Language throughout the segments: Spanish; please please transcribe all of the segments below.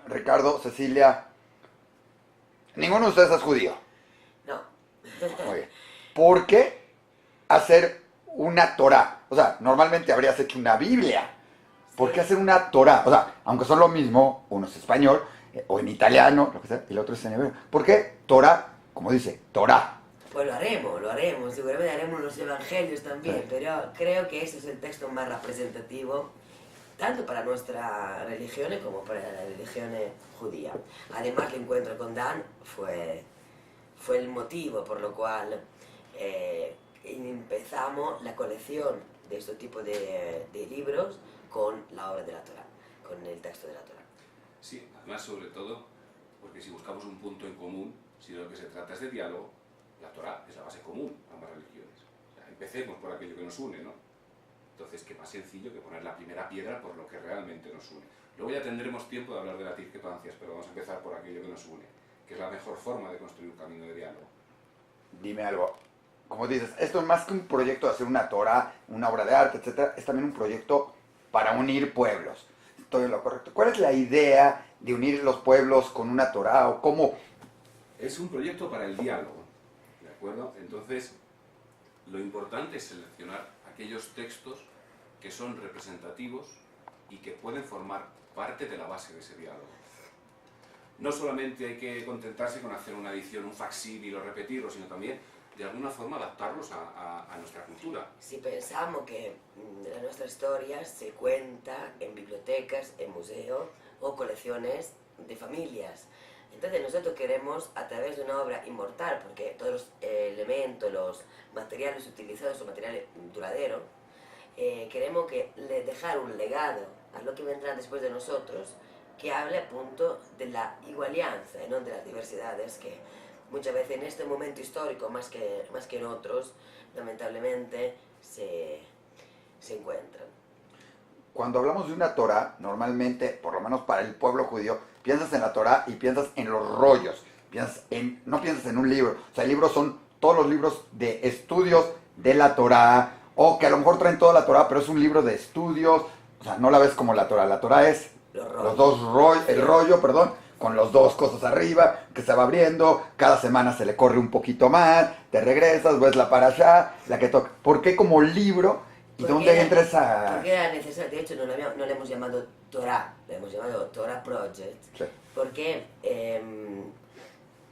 Ricardo, Cecilia, ninguno de ustedes es judío. No. Muy bien. ¿Por qué hacer una Torá? O sea, normalmente habrías hecho una Biblia. ¿Por qué hacer una Torá? O sea, aunque son lo mismo, uno es español, o en italiano, lo que sea, y el otro es en hebreo. ¿Por qué Torá? Como dice, Torá. Pues lo haremos, seguramente haremos los evangelios también, Sí. pero creo que ese es el texto más representativo, tanto para nuestra religión como para la religión judía. Además, el encuentro con Dan fue el motivo por lo cual empezamos la colección de este tipo de libros con la obra de la Torá, con el texto de la Torá. Sí, además sobre todo porque si buscamos un punto en común, si de lo que se trata es de diálogo, la Torá es la base común a ambas religiones. O sea, empecemos por aquello que nos une, ¿no? Entonces, qué más sencillo que poner la primera piedra por lo que realmente nos une. Luego ya tendremos tiempo de hablar de las discrepancias, pero vamos a empezar por aquello que nos une, que es la mejor forma de construir un camino de diálogo. Dime algo. Como dices, esto es más que un proyecto de hacer una Torá, una obra de arte, etcétera, es también un proyecto para unir pueblos. Estoy en lo correcto. ¿Cuál es la idea de unir los pueblos con una Torá o cómo? Es un proyecto para el diálogo, ¿de acuerdo? Entonces, lo importante es seleccionar aquellos textos que son representativos y que pueden formar parte de la base de ese diálogo. No solamente hay que contentarse con hacer una edición, un facsímil o repetirlo, sino también de alguna forma adaptarlos a nuestra cultura. Si pensamos que nuestra historia se cuenta en bibliotecas, en museos o colecciones de familias, entonces nosotros queremos, a través de una obra inmortal, porque todos los elementos, los materiales utilizados son materiales duraderos, queremos dejar un legado a lo que vendrá después de nosotros, que hable a punto de la igualianza y no de las diversidades que muchas veces en este momento histórico, más que en otros, lamentablemente se encuentran. Cuando hablamos de una Torá, normalmente, por lo menos para el pueblo judío, piensas en la Torá y piensas en los rollos. No piensas en un libro. O sea, libros son todos los libros de estudios de la Torá, o que a lo mejor traen toda la Torá, pero es un libro de estudios. O sea, no la ves como la Torá. La Torá es los dos rollos, el rollo, perdón, con los dos cosas arriba, que se va abriendo, cada semana se le corre un poquito más, te regresas, ves la parashá, la que toca. ¿Por qué como libro? ¿Y dónde entra esa...? Porque era necesario, de hecho no le hemos llamado Torah, le hemos llamado Torah Project, Sí. porque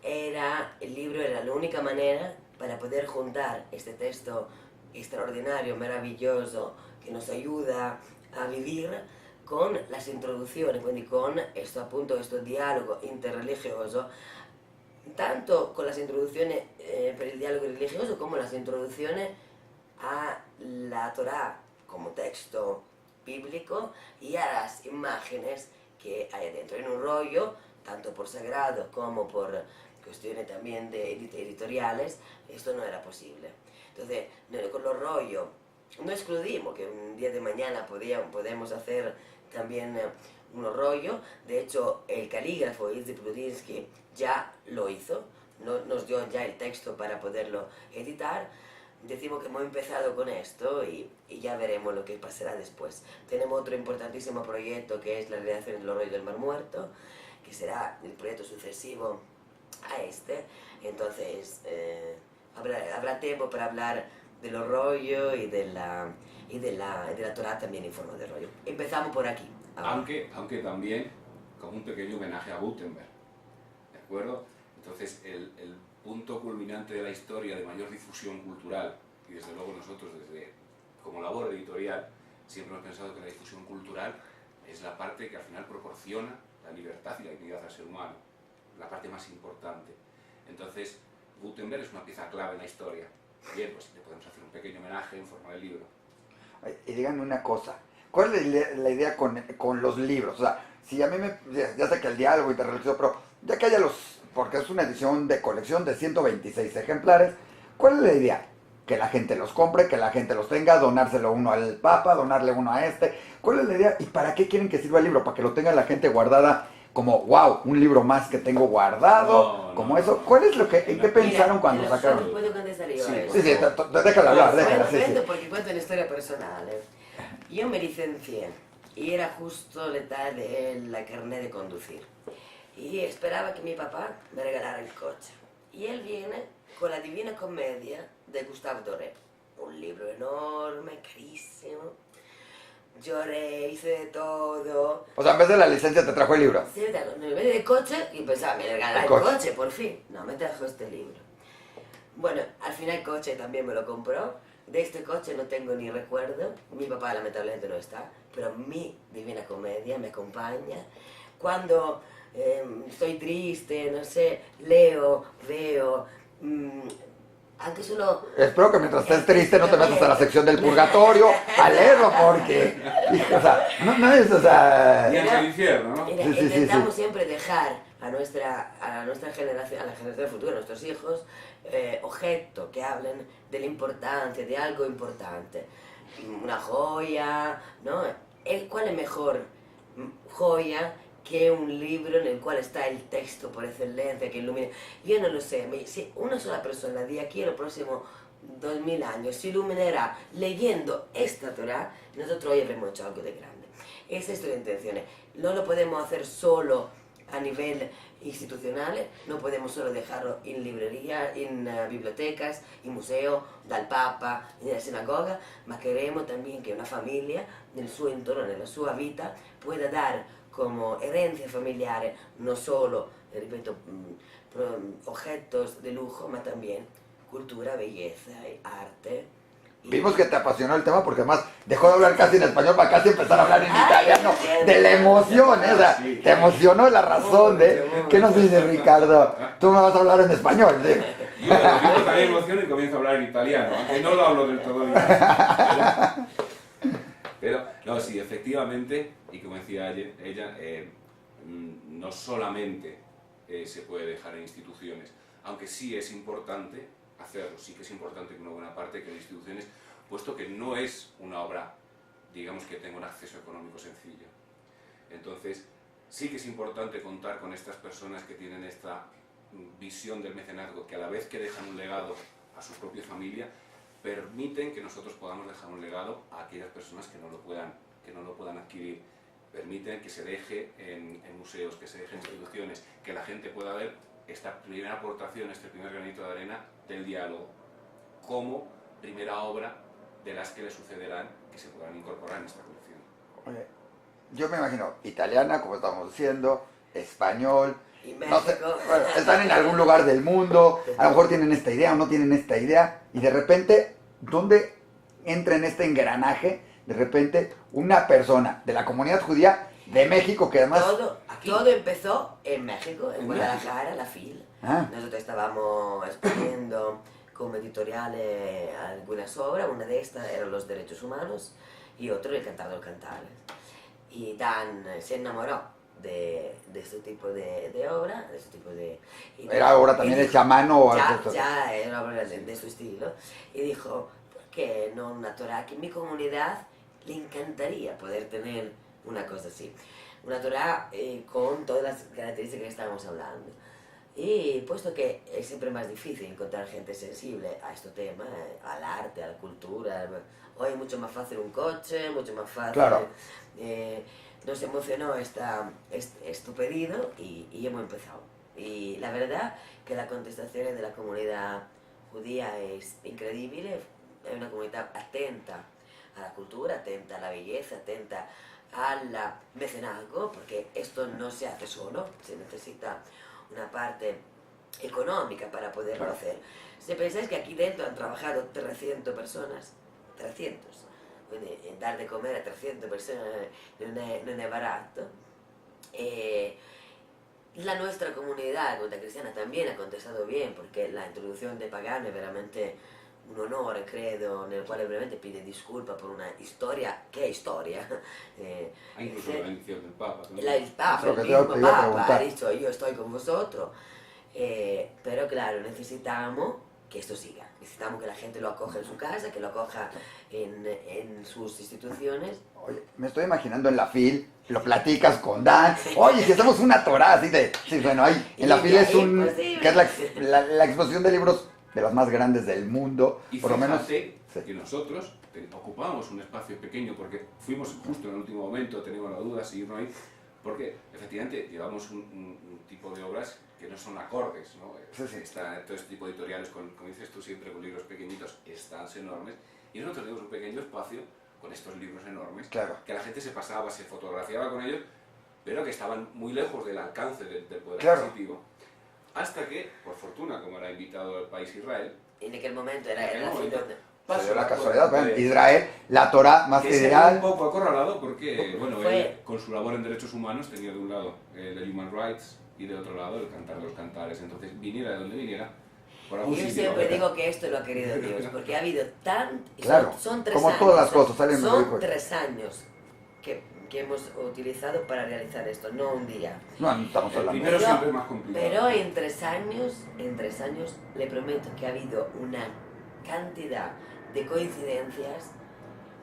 el libro era la única manera para poder juntar este texto extraordinario, maravilloso, que nos ayuda a vivir con las introducciones, quindi con questo dialogo interreligioso, tanto con las introducciones per il dialogo religioso come las introducciones a la Torá como texto bíblico y a las imágenes que hay dentro. En un rollo, tanto por sagrado como por cuestiones también editoriales, esto no era posible. Entonces, con los rollos, no excluimos que un día de mañana podemos hacer también unos rollos. De hecho, el calígrafo Izzy Prudinsky ya lo hizo, nos dio ya el texto para poderlo editar. Decimos que hemos empezado con esto y ya veremos lo que pasará después. Tenemos otro importantísimo proyecto que es la redacción de los rollos del Mar Muerto, que será el proyecto sucesivo a este. Entonces, habrá tiempo para hablar de los rollos y de la Torá también en forma de rollo. Empezamos por aquí. Aunque también como un pequeño homenaje a Gutenberg, ¿de acuerdo? Entonces, el punto culminante de la historia de mayor difusión cultural, y desde luego nosotros como labor editorial siempre hemos pensado que la difusión cultural es la parte que al final proporciona la libertad y la dignidad al ser humano, la parte más importante. Entonces, Gutenberg es una pieza clave en la historia. Bien, pues le podemos hacer un pequeño homenaje en forma de libro. Y díganme una cosa, ¿cuál es la idea con los libros? O sea, si a mí ya sé que el diálogo interreligioso, pero ya que haya porque es una edición de colección de 126 ejemplares, ¿cuál es la idea? Que la gente los compre, que la gente los tenga, donárselo uno al Papa, donarle uno a este. ¿Cuál es la idea? ¿Y para qué quieren que sirva el libro? ¿Para que lo tenga la gente guardada como, wow, un libro más que tengo guardado? Como eso. ¿Cuál es en qué pensaron cuando sacaron? ¿Puedo contestar yo? Sí, déjala hablar, déjala. Cuento porque cuento una historia personal. Io mi licenziai y era justo la edad de la carnet de conducir. Y esperaba que mi papá me regalara el coche. Y él viene con la Divina Comedia de Gustave Doré. Un libro enorme, carísimo. Lloré, hice de todo. O sea, en vez de la licencia te trajo el libro. Sí, me venía de coche y pensaba, me regalará el coche, por fin. No, me trajo este libro. Bueno, al final el coche también me lo compró. De este coche no tengo ni recuerdo. Mi papá lamentablemente no está, pero mi Divina Comedia me acompaña. Cuando estoy triste, no sé, leo, veo... aunque solo... Espero que mientras estés triste no te metas a la sección del purgatorio a leerlo, porque... O sea, no es, o sea... Y al infierno, ¿no? Mira, Sí. intentamos siempre dejar a nuestra generación, a la generación futura, a nuestros hijos, objetos que hablen de la importancia, de algo importante. Una joya, ¿no? ¿Cuál es mejor joya que un libro en el cual está el texto por excelencia, que ilumina? Yo no lo sé, si una sola persona de aquí a los próximos 2000 años se iluminará leyendo esta Torá, nosotros hoy habremos hecho algo de grande. Esa es la intención. No lo podemos hacer solo a nivel institucional, no podemos solo dejarlo en librería, en bibliotecas, en museos, dal Papa, en la sinagoga, ma queremos también que una familia, nel suo entorno, nella sua vita, pueda dar como herencia familiar no solo, ripeto, objetos de lujo, ma también cultura, belleza, arte. Vimos que te apasionó el tema porque además dejó de hablar casi en español para casi empezar a hablar en italiano. De la emoción, ¿eh? O sea, te emocionó la razón de... ¿Qué nos dice Ricardo? Tú me vas a hablar en español, ¿sí? Yo también emociono y comienzo a hablar en italiano, aunque no lo hablo del todo bien. Pero, no, sí, efectivamente, y como decía ella, no solamente se puede dejar en instituciones, aunque sí es importante hacerlo, sí que es importante que una buena parte que en instituciones, puesto que no es una obra, digamos, que tenga un acceso económico sencillo. Entonces, sí que es importante contar con estas personas que tienen esta visión del mecenazgo, que a la vez que dejan un legado a su propia familia, permiten que nosotros podamos dejar un legado a aquellas personas que no lo puedan adquirir. Permiten que se deje en museos, que se deje en instituciones, que la gente pueda ver esta primera aportación, este primer granito de arena del diálogo, como primera obra de las que le sucederán, que se podrán incorporar en esta colección. Oye, yo me imagino italiana, como estamos diciendo, español, Y no sé, México. bueno, están en algún lugar del mundo, a lo mejor tienen esta idea o no tienen esta idea, y de repente, ¿dónde entra en este engranaje? De repente, una persona de la comunidad judía de México, que además... Todo empezó en México, en Guadalajara, la FIL. Nosotros estábamos exponiendo como editoriales algunas obras, una de estas eran los derechos humanos y otro el Cantar Cantares. Y Dan se enamoró de este tipo de obra, de este tipo de... ¿Era obra también hecha a mano o algo? Ya era obra de su estilo. Y dijo, ¿por qué no una Torá? Que en mi comunidad le encantaría poder tener una cosa así. Una Torá con todas las características que estábamos hablando. Y puesto que es siempre más difícil encontrar gente sensible a este tema, al arte, a la cultura, hoy es mucho más fácil un coche, mucho más fácil... Claro. Nos emocionó este pedido y hemos empezado. Y la verdad que la contestación de la comunidad judía es increíble, es una comunidad atenta a la cultura, atenta a la belleza, atenta al mecenazgo, porque esto no se hace solo, se necesita una parte económica para poderlo hacer. Si pensáis que aquí dentro han trabajado 300 personas, 300, dar de comer a 300 personas non è barato, la nuestra comunidad, la comunidad cristiana, también ha contestado bien, porque la introducción de Pagano es veramente un onore, credo, nel quale veramente pide disculpa por una storia che è storia. Incluso la bendición del Papa. El Papa, el mismo Papa ha dicho, yo estoy con vosotros, pero claro, necesitamos que esto siga. Necesitamos que la gente lo acoja en su casa, que lo acoja en sus instituciones. Oye, me estoy imaginando en la FIL, lo platicas con Dan, oye, si hacemos una Torá, así de... Sí, bueno, ahí, en la FIL es que es la exposición de libros de las más grandes del mundo, Y por lo menos... que nosotros ocupábamos un espacio pequeño porque fuimos justo en el último momento, teníamos la duda si irnos ahí, porque efectivamente llevamos un tipo de obras que no son acordes, ¿no? Sí. Está todo este tipo de editoriales, como dices tú siempre, con libros pequeñitos, están enormes, y nosotros tenemos un pequeño espacio con estos libros enormes, Claro. que la gente se pasaba, se fotografiaba con ellos, pero que estaban muy lejos del alcance del poder Claro. adquisitivo. Hasta que, por fortuna, como era invitado al país Israel, En aquel momento era En aquel la momento. donde... Se dio la por- casualidad, de- bueno, Israel, la Torá más que se ve un ideal. poco acorralado porque, bueno, Fue- él, con su labor en derechos humanos, tenía de un lado el Human Rights y de otro lado el cantar de los cantares. Entonces, viniera de donde viniera, por algún Y yo sitio. siempre digo que esto lo ha querido Dios, porque ha habido Claro, son 3 como años, todas las cosas, alguien me lo dijo. son 3 años que hemos utilizado para realizar esto, no un día. No, no estamos El hablando. primero Pero- siempre es más complicado. Pero en 3 años, le prometo que ha habido una cantidad de coincidencias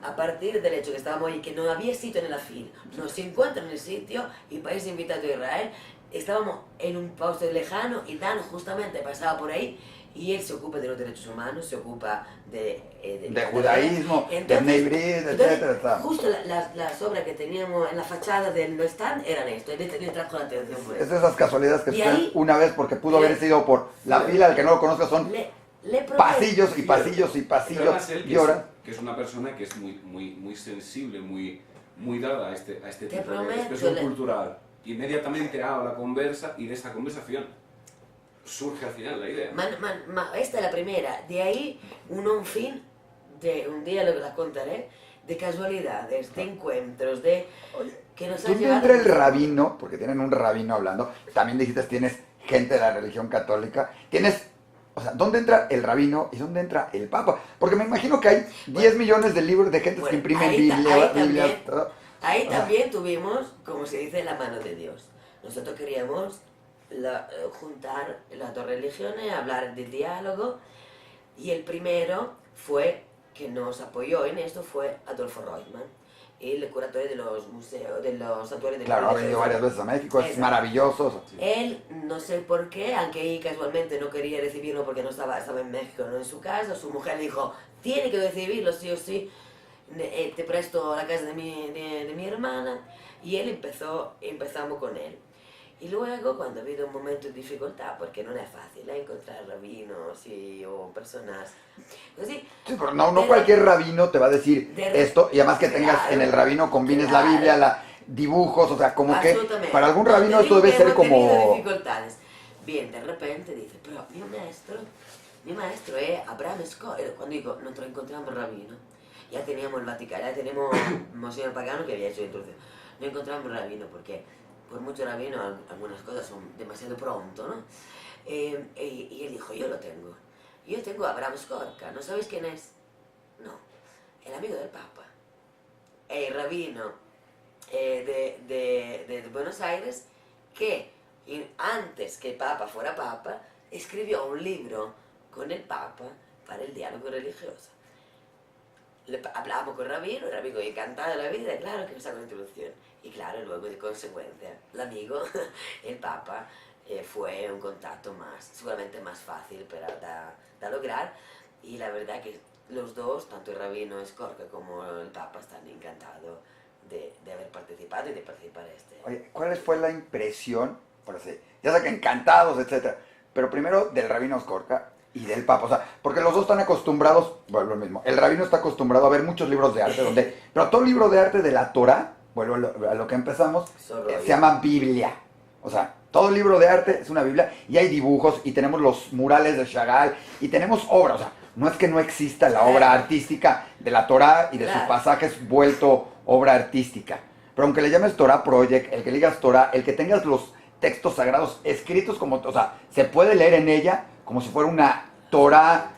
a partir del hecho que estábamos ahí, que no había sitio en el AFIL, nos encuentran en el sitio y país invitado a Israel, estábamos en un puesto lejano y Dan justamente pasaba por ahí y él se ocupa de los derechos humanos, se ocupa De judaísmo, de Entonces- Bnei Brit, entonces, etcétera, etcétera. justo las obras que teníamos en la fachada del no stand eran esto, y le trajo la atención por Es eso. de esas casualidades que Y suceden ahí- una vez porque pudo le- haber sido por la fila, el que no lo conozca son Le prometo- pasillos y pasillos y Pero pasillos además él, y horas. que es una persona que es muy sensible, muy dada a este Te tipo de prometo, expresión le- cultural. Inmediatamente hago la conversa y de esa conversación surge al final la idea. Esta es la primera. De ahí un fin, de un día lo que las contaré, de casualidades, de encuentros, de que nos ha ¿Dónde llevado... entra el rabino? Porque tienen un rabino hablando. También dijiste, tienes gente de la religión católica. Tienes, o sea, ¿dónde entra el rabino y dónde entra el papa? Porque me imagino que hay 10 millones de libros de gente que Bueno, imprimen ahí ta- Biblia, ahí Biblias, también- todo. Ahí Ah. también tuvimos, como se dice, la mano de Dios. Nosotros queríamos juntar las dos religiones, hablar del diálogo, y el primero que nos apoyó en esto fue Adolfo Reutemann, el curatorio de los museos, de los santuarios de Claro, ha venido varias veces a México, es Exacto. maravilloso. Él, no sé por qué, aunque ahí casualmente no quería recibirlo porque no estaba en México, no en su casa, su mujer dijo, tiene que recibirlo sí o sí, te presto la casa de mi hermana, y él empezamos con él. Y luego, cuando ha habido un momento de dificultad, porque no es fácil encontrar rabinos o personas así, Sí, pero no De- cualquier rabino te va a decir de- esto, y además que tengas Claro, en el rabino combines la claro. Biblia, dibujos, o sea, como que absolutamente. para algún No, rabino te esto digo debe que ser hemos tenido como... dificultades. Bien, de repente dice, pero mi maestro es Abraham Scott. Cuando digo, nosotros encontramos rabino, ya teníamos el Vaticano, ya tenemos Monseñor Pagano que había hecho la introducción. No encontramos rabino porque por mucho rabino algunas cosas son demasiado pronto, ¿no? Y él dijo, yo lo tengo. Yo tengo a Abraham Skorka, ¿no sabéis quién es? No, el amigo del Papa. El rabino de Buenos Aires que antes que el Papa fuera Papa, escribió un libro con el Papa para el diálogo religioso. Hablábamos con el rabino encantado de la vida, claro que nos hago la introducción. Y claro, luego de consecuencia, el amigo, el Papa, fue un contacto seguramente más fácil para lograr. Y la verdad que los dos, tanto el rabino Skorka como el Papa, están encantados de haber participado y de participar en este. Oye, ¿cuál fue la impresión? Por así, ya sé que encantados, etcétera, pero primero del rabino Skorka y del Papa, o sea, porque los dos están acostumbrados, vuelvo lo mismo, el rabino está acostumbrado a ver muchos libros de arte, pero todo libro de arte de la Torá, vuelvo a lo que empezamos, se llama Biblia, o sea, todo libro de arte es una Biblia, y hay dibujos, y tenemos los murales de Chagall, y tenemos obras, o sea, no es que no exista la obra artística de la Torá y de sus pasajes vuelto obra artística, pero aunque le llames Torah Project, el que le digas Torah, el que tengas los textos sagrados escritos como, o sea, se puede leer en ella como si fuera una Torah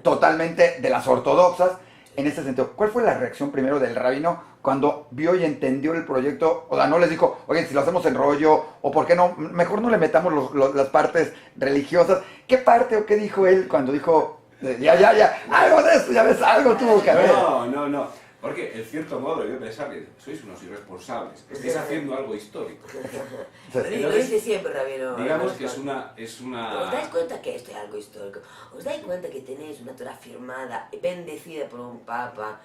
totalmente de las ortodoxas, en ese sentido. ¿Cuál fue la reacción primero del rabino cuando vio y entendió el proyecto? O sea, no les dijo, oye, si lo hacemos en rollo, o por qué no, mejor no le metamos las partes religiosas. ¿Qué parte o qué dijo él cuando dijo, ya, algo de esto, ya ves, algo tuvo que haber? No. Porque, en cierto modo, yo pensaba que sois unos irresponsables, estáis haciendo algo histórico. Lo dice siempre Rabino. Digamos que es una... ¿Os dais cuenta que esto es algo histórico? ¿Os dais cuenta que tenéis una Torá firmada, bendecida por un papa?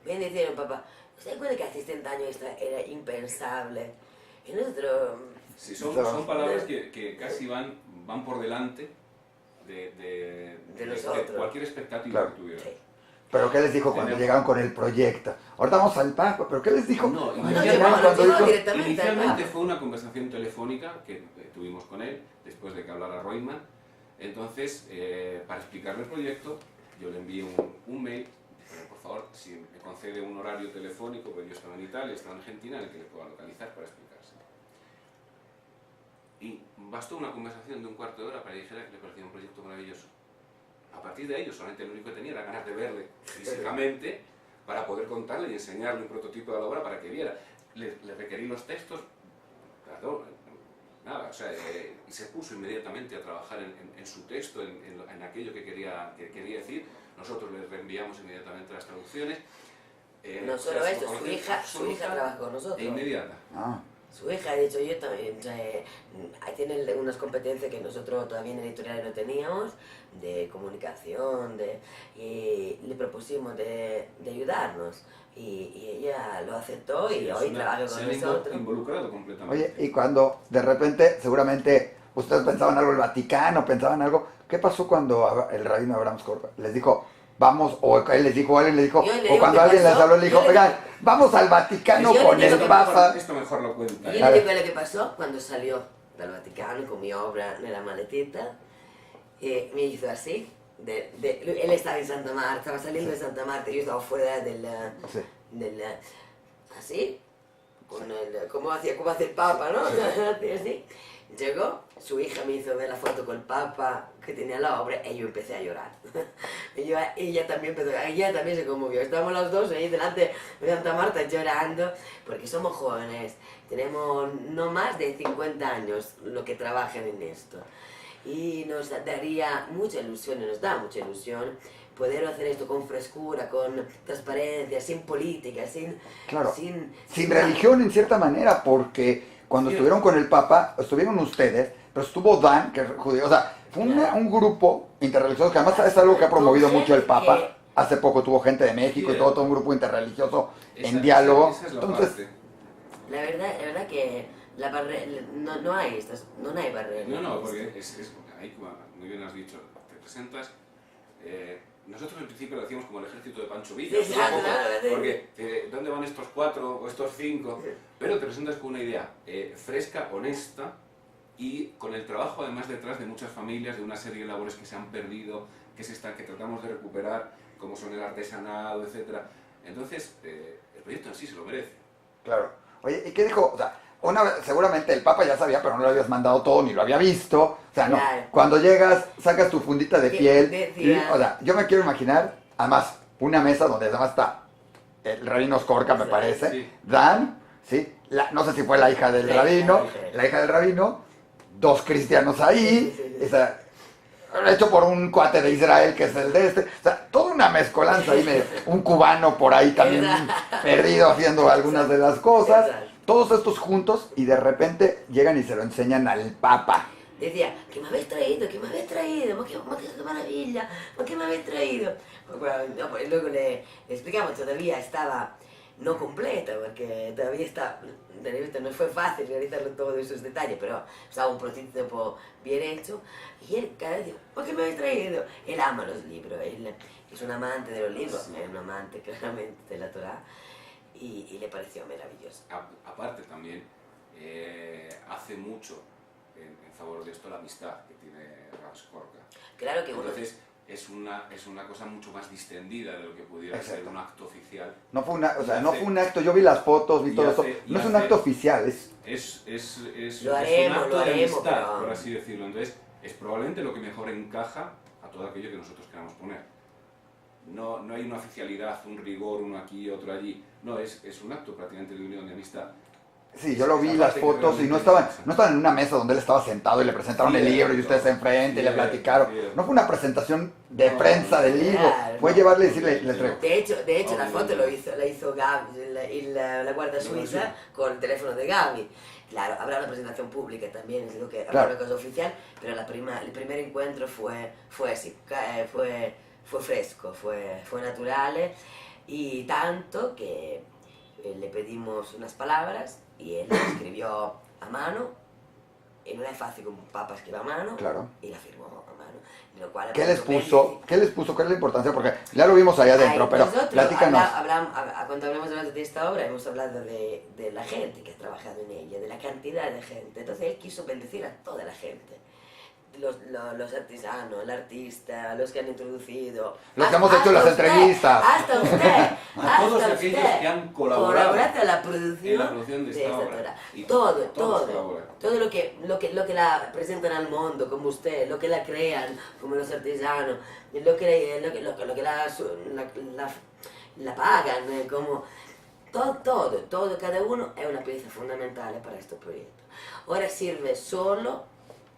Bendecida por un papa. ¿Os dais cuenta que hace 70 años esto era impensable? Y nosotros... Sí, son palabras que casi van por delante de cualquier expectativa que tuvieran. Sí. ¿Pero qué les dijo cuando llegaron con el proyecto? Ahorita vamos al Papa, ¿pero qué les dijo? No, inicialmente fue una conversación telefónica que tuvimos con él, después de que hablara Royman. Entonces, para explicarle el proyecto, yo le envié un mail, por favor, si me concede un horario telefónico, porque yo estaba en Italia, estaba en Argentina, en el que le pueda localizar para explicarse. Y bastó una conversación de un cuarto de hora para que dijera que le parecía un proyecto maravilloso. A partir de ello, solamente lo único que tenía era ganas de verle físicamente para poder contarle y enseñarle un prototipo de la obra para que viera. Le requerí los textos, claro, nada, o sea, y se puso inmediatamente a trabajar en su texto, en aquello que quería decir. Nosotros le reenviamos inmediatamente las traducciones. No solo esto, su hija trabaja con nosotros. E inmediata. Su hija, de hecho, yo también, tiene unas competencias que nosotros todavía en editoriales no teníamos, de comunicación, y le propusimos de ayudarnos. Y ella lo aceptó y hoy trabaja con nosotros. Se ha involucrado completamente. Oye, y cuando de repente, seguramente, ustedes pensaban algo el Vaticano, pensaban algo, ¿qué pasó cuando el rabino Abraham Skorka les dijo, vamos, o él les dijo, alguien les dijo, o cuando alguien les habló, le dijo, oigan, vamos al Vaticano con el Papa? Esto mejor lo cuenta. Y yo le digo lo que pasó cuando salió del Vaticano con mi obra en la maletita, me hizo así. Él estaba en Santa Marta, estaba saliendo de Santa Marta, yo estaba fuera así, como hace el Papa, ¿no? Así. Llegó, su hija me hizo ver la foto con el Papa que tenía la obra y yo empecé a llorar. Ella también se conmovió. Estábamos los dos ahí delante de Santa Marta llorando, porque somos jóvenes, tenemos no más de 50 años lo que trabajan en esto. Y nos daría mucha ilusión, y nos da mucha ilusión, poder hacer esto con frescura, con transparencia, sin política, sin religión en cierta manera, porque cuando estuvieron con el Papa, estuvieron ustedes, pero estuvo Dan, que es judío, o sea, fue un grupo interreligioso, que además es algo que ha promovido mucho el Papa. Hace poco tuvo gente de México y todo un grupo interreligioso en diálogo. Esa es la entonces, parte. La verdad que la no hay barreras. No, porque ahí, como muy bien has dicho, te presentas. Nosotros al principio lo decíamos como el ejército de Pancho Villa, Sí, porque ¿dónde van estos 4 o estos 5? Pero te presentas con una idea fresca, honesta y con el trabajo además detrás de muchas familias, de una serie de labores que se han perdido, que tratamos de recuperar, como son el artesanado, etc. Entonces, el proyecto en sí se lo merece. Claro. Oye, ¿y qué dijo? O sea, seguramente el Papa ya sabía, pero no lo habías mandado todo, ni lo había visto. O sea, no. Claro. Cuando llegas, sacas tu fundita de piel. Decía. O sea, yo me quiero imaginar, además, una mesa donde además está el rabino Skorka, me parece, sí. Dan, ¿sí? No sé si fue la hija del rabino, la hija del rabino, 2 cristianos ahí, Sí. O sea, hecho por un cuate de Israel que es el de o sea, toda una mezcolanza ahí, un cubano por ahí también perdido haciendo algunas de las cosas. Exacto. Todos estos juntos y de repente llegan y se lo enseñan al Papa. Decía, ¿qué me habéis traído? ¿Qué maravilla? ¿Qué me habéis traído? Pues luego le explicamos, todavía estaba no completa, porque todavía no fue fácil realizarlo todos esos detalles, pero estaba un prototipo bien hecho. Y él cada vez dijo, ¿por qué me habéis traído? Él ama los libros, él es un amante de los libros, Sí. es un amante claramente de la Torá. Y le pareció maravilloso. Aparte también, hace mucho en favor de esto la amistad que tiene Abraham Skorka. Claro que Entonces es una cosa mucho más distendida de lo que pudiera ser un acto oficial. No fue un acto, yo vi las fotos, vi todo eso. No es un acto oficial, es Lo un haremos, acto de amistad, pero... por así decirlo. Entonces es probablemente lo que mejor encaja a todo aquello que nosotros queramos poner. No hay una oficialidad, un rigor, uno aquí, otro allí. No, es un acto prácticamente de unión, de amistad. Sí, yo lo vi Esa las parte que fotos y no realmente estaban en una mesa donde él estaba sentado y le presentaron el libro y ustedes enfrente y le platicaron. No fue una presentación de No, prensa del libro, claro, fue no, llevarle y decirle, le traigo. De hecho la foto Obviamente. la hizo Gaby, la guardia suiza con el teléfono de Gaby. Claro, habrá una presentación pública también, es lo que habrá Claro. una cosa oficial, pero el primer encuentro fue así, fue fresco, fue natural y tanto que le pedimos unas palabras y él las escribió a mano, y no es fácil que un papa escriba a mano, Claro. y la firmó a mano. Lo cual ¿Qué les puso? ¿Qué les puso? ¿Cuál es la importancia? Porque ya lo vimos allá adentro, Ay, pero nosotros platícanos. cuando hablamos de esta obra hemos hablado de la gente que ha trabajado en ella, de la cantidad de gente. Entonces él quiso bendecir a toda la gente. Los artesanos, el artista, los que han introducido. Los que hemos hecho las entrevistas. Hasta usted. A todos hasta aquellos usted. que han colaborado en la producción, en la producción de esta obra. obra. Y Todo, todos todo. colaboran. Todo lo que la presentan al mundo, como usted, lo que la crean, como los artesanos, lo que la pagan, como todo, cada uno es una pieza fundamental para este proyecto. Ahora sirve solo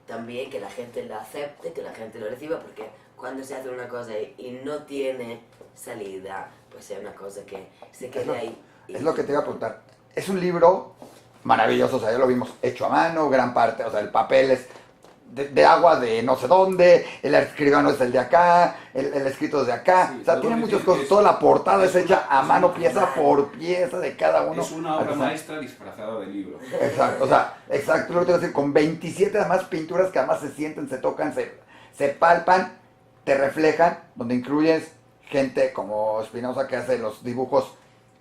también que la gente lo acepte, que la gente lo reciba, porque cuando se hace una cosa y no tiene salida, pues es una cosa que se queda ahí. Es lo que te iba a preguntar. Es un libro maravilloso, o sea, ya lo vimos hecho a mano, gran parte, o sea, el papel es de agua de no sé dónde, el escribano es el de acá, el escrito es de acá, Sí, o sea, tiene podemos muchas decir cosas, que toda la portada es es hecha una- a mano, es una- pieza por pieza de cada uno. Es una obra Artesano. maestra disfrazada de libro. Exacto, o sea, exacto, lo que te iba a decir, con 27 además pinturas que además se sienten, se tocan, se palpan, te reflejan, donde incluyes gente como Spinoza que hace los dibujos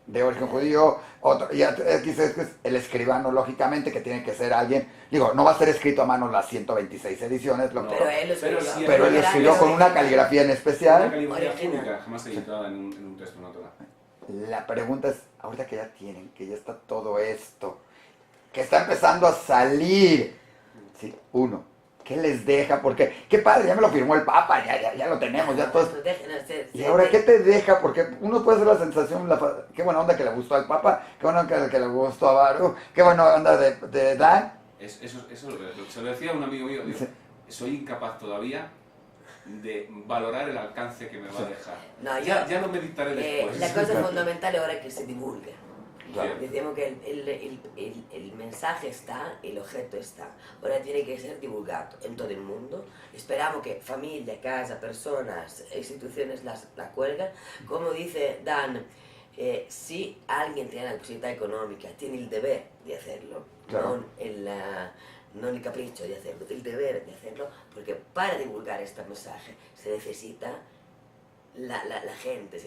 de origen judío, otro, y aquí es el escribano, lógicamente, que tiene que ser alguien, digo, no va a ser escrito a mano las 126 ediciones, No, pero él lo escribió. pero sí, pero él escribió con una caligrafía en Una especial. caligrafía Original. única, jamás editada en un texto natural. La pregunta es, ahorita que ya tienen, que ya está todo esto, que está empezando a salir, sí, uno, ¿qué les deja? Porque, qué padre, ya me lo firmó el Papa, ya lo tenemos, ya todo es... ¿Y ahora qué te deja? Porque uno puede hacer la sensación, qué buena onda que le gustó al Papa, qué buena onda que le gustó a Baruch, qué buena onda de Dan. Eso se lo decía a un amigo mío, digo, soy incapaz todavía de valorar el alcance que me va a dejar. No, ya lo meditaré después. la cosa fundamental ahora es que se divulgue. Claro. Decimos que el mensaje está, el objeto está. Ahora tiene que ser divulgado en todo el mundo. Esperamos que familia, casa, personas, instituciones la cuelgan. Como dice Dan, si alguien tiene la posibilidad económica, tiene el deber de hacerlo, Claro. no el capricho de hacerlo, el deber de hacerlo, porque para divulgar este mensaje se necesita la gente.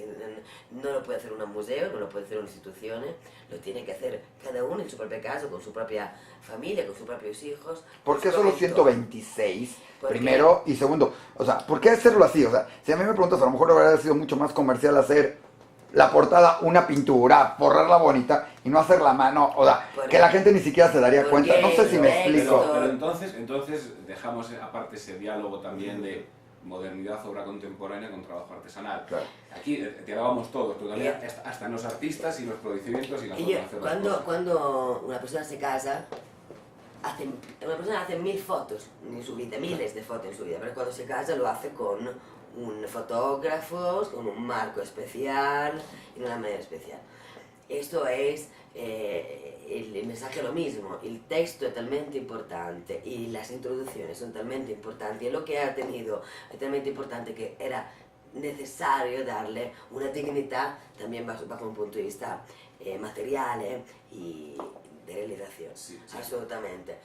No lo puede hacer un museo, no lo puede hacer una institución, lo tiene que hacer cada uno en su propia casa, con su propia familia, con sus propios hijos. ¿Por qué su solo propio 126? ¿Por qué? Primero, y segundo, o sea, ¿por qué hacerlo así? O sea, si a mí me preguntas, a lo mejor habría sido mucho más comercial hacer la portada, una pintura, forrarla bonita y no hacer la mano, o sea, ¿Por que qué? la gente ni siquiera se daría ¿Por cuenta. qué? No sé si me Pero- explico. Pero entonces dejamos aparte ese diálogo también de modernidad, obra contemporánea con trabajo artesanal. Claro. Aquí dialogamos todos, pero también hasta en los artistas y los procedimientos y la Y forma de hacer las cosas. cuando una persona se casa, una persona hace 1000 fotos en su vida, miles de fotos en su vida, pero cuando se casa lo hace con un fotógrafo, con un marco especial y de una manera especial. Esto es el mensaje lo mismo, el texto es talmente importante y las introducciones son talmente importantes y lo que ha tenido es talmente importante que era necesario darle una dignidad también bajo un punto de vista material y de realización. Sí. Absolutamente.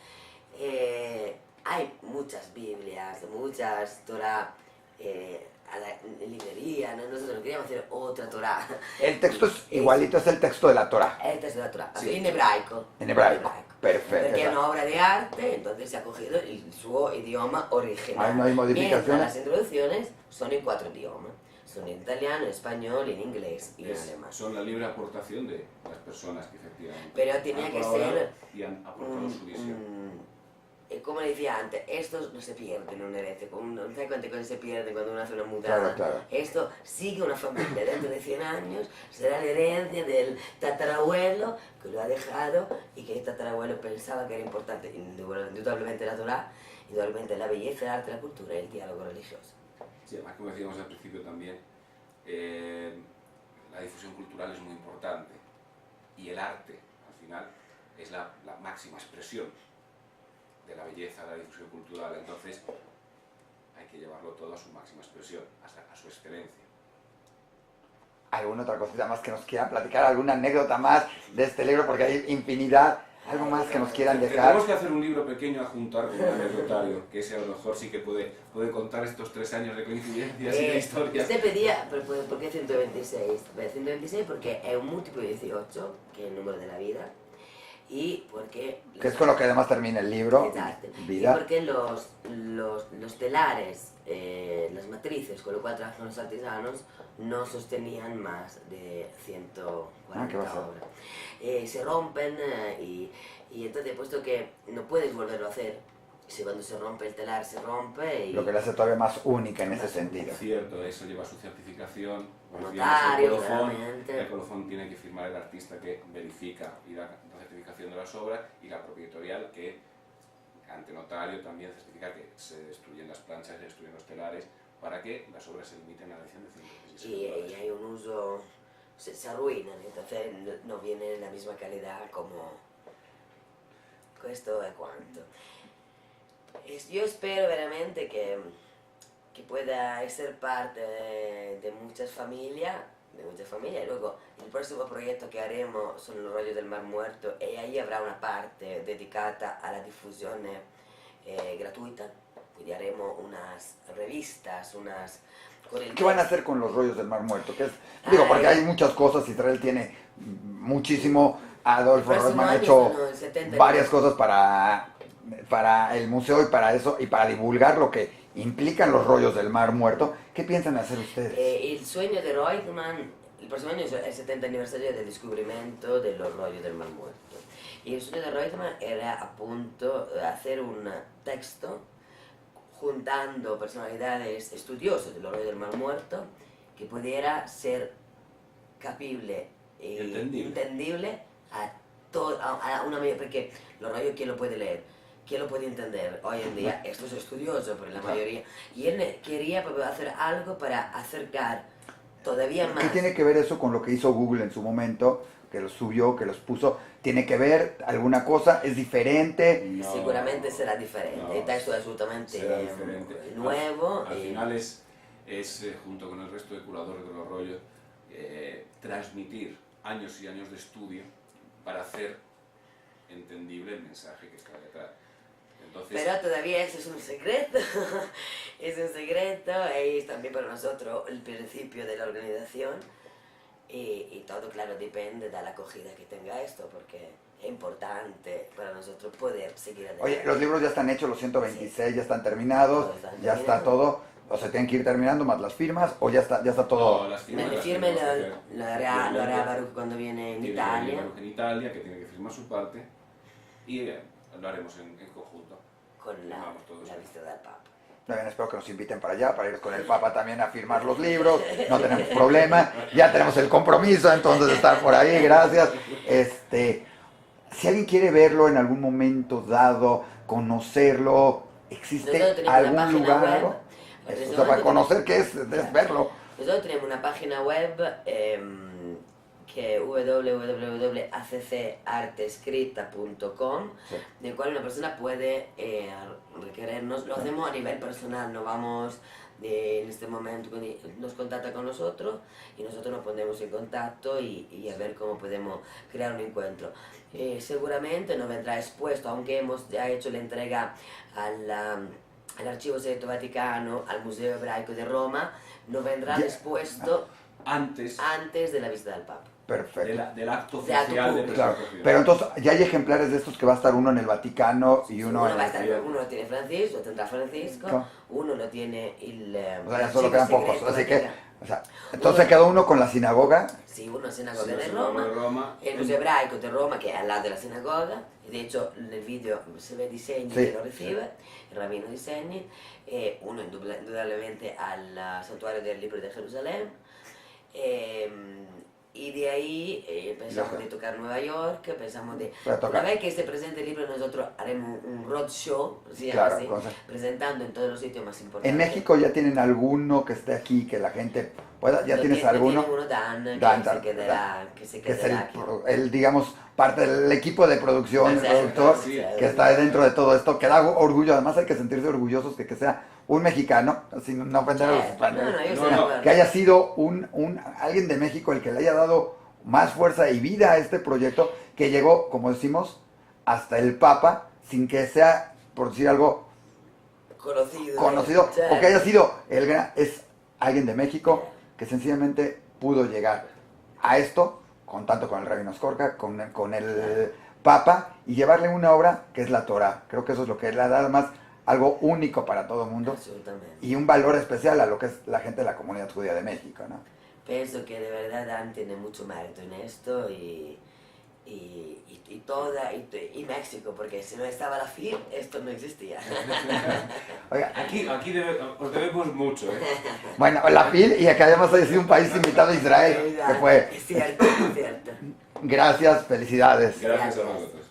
Hay muchas Biblias, muchas Torah a la librería, ¿no? Nosotros queríamos hacer otra Torah. El texto es igualito, es el texto de la Torah, El texto de la Torah, Sí. en hebraico. en hebraico. Perfecto. Porque es una obra de arte, entonces se ha cogido el su idioma original. Ahí no hay modificaciones. Mientras las introducciones son en 4 idiomas. Son en italiano, en español, en inglés y en alemán. Son la libre aportación de las personas que efectivamente Pero tenía han que colaborado ser y han aportado su visión. como decía antes, estos no se pierden en una herencia, no sé cuántas cosas se pierden cuando uno hace una mudada. Claro. Esto sigue una familia, dentro de 100 años será la herencia del tatarabuelo que lo ha dejado y que el tatarabuelo pensaba que era importante, indudablemente la Torá, indudablemente la belleza, el arte, la cultura y el diálogo religioso. Sí, además, como decíamos al principio también, la difusión cultural es muy importante y el arte, al final, es la máxima expresión de la belleza, la difusión cultural. Entonces, hay que llevarlo todo a su máxima expresión, a su excelencia. ¿Alguna otra cosita más que nos quieran platicar? ¿Alguna anécdota más de este libro? Porque hay infinidad. ¿Algo más que nos quieran dejar? Tenemos que hacer un libro pequeño a juntar con un anecdotario, que ese a lo mejor sí que puede contar estos 3 años de coincidencias y de historias. Usted pedía, pero ¿por qué 126? 126 porque es un múltiplo de 18, que es el número de la vida, y porque... Que es con lo que además termina el libro. Exacto. Vida. Y porque los telares, las matrices con lo cual trabajan los artesanos, no sostenían más de 140 obras. Se rompen y entonces, puesto que no puedes volverlo a hacer, si cuando se rompe el telar se rompe... Lo que le hace todavía más única en ese sentido. Es cierto, eso lleva su certificación. Notario, el colofón tiene que firmar el artista que verifica y da la certificación de las obras, y la propietarial que, ante notario, también certifica que se destruyen las planchas, se destruyen los telares, para que las obras se limiten a la edición de 116 ejemplares. Y hay un uso, se arruinan, entonces no viene en la misma calidad como esto de cuanto. Yo espero veramente que pueda ser parte de muchas familias, y luego el próximo proyecto que haremos son los rollos del Mar Muerto, y ahí habrá una parte dedicada a la difusión gratuita, quindi haremos unas revistas, unas... ¿Qué van a hacer con los rollos del Mar Muerto? Digo, porque hay muchas cosas, Israel tiene muchísimo, Adolfo Rosman ha hecho varias cosas para el museo y para eso, y para divulgar lo que implican los rollos del Mar Muerto. ¿Qué piensan hacer ustedes? El sueño de Reutemann, el próximo año es el 70 aniversario del descubrimiento de los rollos del Mar Muerto. Y el sueño de Reutemann era appunto hacer un texto juntando personalidades estudiosas de los rollos del Mar Muerto que pudiera ser capible e entendible a una mayoría, porque los rollos, ¿quién lo puede leer? ¿Quién lo puede entender? Hoy en día esto es estudioso por la mayoría. Y él quería hacer algo para acercar todavía más. ¿Qué tiene que ver eso con lo que hizo Google en su momento? Que los subió, que los puso. ¿Tiene que ver alguna cosa? ¿Es diferente? No, seguramente será diferente. No, el texto es absolutamente nuevo. Al final es junto con el resto de curadores de los rollos, transmitir años y años de estudio para hacer entendible el mensaje que está detrás. Entonces, pero todavía eso es un secreto, es un secreto, y es también para nosotros el principio de la organización, y todo, claro, depende de la acogida que tenga esto, porque es importante para nosotros poder seguir adelante. Oye, los libros ya están hechos, los 126 sí. Ya están terminados, ya está todo, o se tienen que ir terminando más las firmas, o ya está todo. No, las firmas lo hará Baruch cuando viene en Italia. Baruch en Italia, que tiene que firmar su parte, y lo haremos en conjunto. Con la visita del Papa. Bien, espero que nos inviten para allá, para ir con el Papa también a firmar los libros, no tenemos problema, ya tenemos el compromiso entonces de estar por ahí, gracias. Si alguien quiere verlo en algún momento dado, conocerlo, ¿existe algún lugar? O sea, para conocer qué es verlo. Nosotros tenemos una página web que es www.acccartescrita.com, sí. Del cual una persona puede requerirnos, lo hacemos a nivel personal, no vamos en este momento, nos contacta con nosotros y nosotros nos ponemos en contacto y a ver cómo podemos crear un encuentro. Seguramente nos vendrá expuesto, aunque hemos ya hecho la entrega al Archivo Secreto Vaticano, al Museo Hebraico de Roma, nos vendrá expuesto antes de la visita del Papa. Perfecto. Del acto oficial de claro. Pero entonces, ya hay ejemplares de estos que va a estar uno en el Vaticano y uno en uno lo tiene Francisco, lo tendrá Francisco, uno lo tiene el... O sea, ya solo quedan pocos, así que O sea, entonces quedó uno con la sinagoga. Sí, una sinagoga Sí, la de sinagoga de Roma, Roma. los hebraicos de Roma, que es al lado de la sinagoga, y de hecho en el vídeo se ve Disegni Sí. que lo recibe, el rabino Disegni, uno indudablemente al santuario del libro de Jerusalén, y de ahí pensamos de tocar Nueva York, pensamos de... Una vez que se presente el libro nosotros haremos un roadshow, ¿sí? Claro, Así, cosa. presentando en todos los sitios más importantes. En México ya tienen alguno que esté aquí, que la gente pueda, ¿ya tienes alguno? Tiene uno Dan, Dan, que se quedará, que se Que es quedará aquí. el, digamos, parte del equipo de producción, el Exacto, productor, sí, que está dentro de todo esto, que da orgullo, además hay que sentirse orgullosos de que sea un mexicano, sin no ofender a los españoles, No, yo No, estoy de no, acuerdo. que haya sido alguien de México el que le haya dado más fuerza y vida a este proyecto, que llegó, como decimos, hasta el Papa, sin que sea, por decir algo, conocido, Certo. o que haya sido es alguien de México que sencillamente pudo llegar a esto, con tanto con el Rabino Skorka, con el Papa, y llevarle una obra que es la Torá. Creo que eso es lo que le da además algo único para todo el mundo Absolutamente. y un valor especial a lo que es la gente de la comunidad judía de México, ¿no? Pienso que de verdad Dan tiene mucho mérito en esto y México, porque si no estaba la FIL, esto no existía. Oiga, Aquí os debemos mucho, ¿eh? bueno, la FIL y que además haya sido un país invitado a Israel, que fue. Es cierto, es cierto. Gracias, felicidades. Gracias a vosotros.